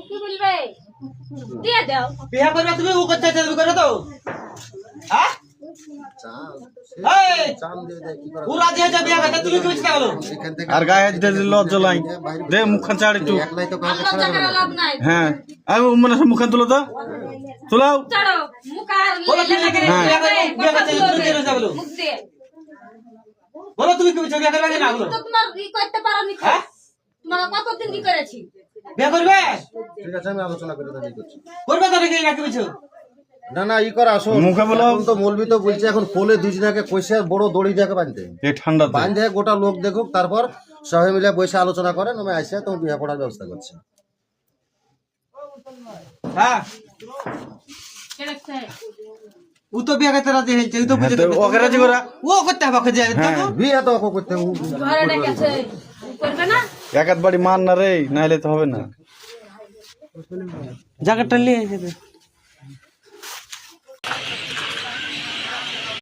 কি বলবে দিয়ে দাও বিয়া করবে তুমি ও করতে তুমি করো তো হ্যাঁ ও রাজি হয়েছে বিয়া করতে তুমি কি বুঝতে গেলো আর গায়ে লজ্জা লাই দে মুখখান চাড় একটু হ্যাঁ আমি মানে মুখখান তুলো তো তুলাও চলো মুখ আর বলো তুমি কি বিয়া করবে বিয়া করতে তুমি কি বুঝতে গেলো মুখ দিয়ে বলো তুমি কি বুঝছো বিয়া করবে না বলো তো তোমার ই করতে পারো নি হ্যাঁ তোমার কতদিন কি করেছি বিয়া করবে ঠিক আছে আমি আলোচনা করে তাই করছি করবে তো নাকি নাকি বুঝছো না না ই করা আসো মুখে বলো। এখন তো মৌলবি তো বলছে এখন কোলে দুজনাকে কইছে বড় দড়ি দিয়ে বাঁধতে এই ঠান্ডাতে বাঁধে গোটা লোক দেখুক তারপর সবাই মিলে বসে আলোচনা করেন আমি আসে তোমার বিয়ে পড়ার ব্যবস্থা করছি হ্যাঁ ও তো বিয়া করতে রাজি হয়েছে ও তো বুঝে ওকে রাজি করা ও করতে হবে ওকে যাই তো বিয়ে তো ওকে করতে ঘরে ডেকেছে করবে না এক বাড়ি মান না রে নাইলে তো হবে না জায়গাটা নিয়ে এসে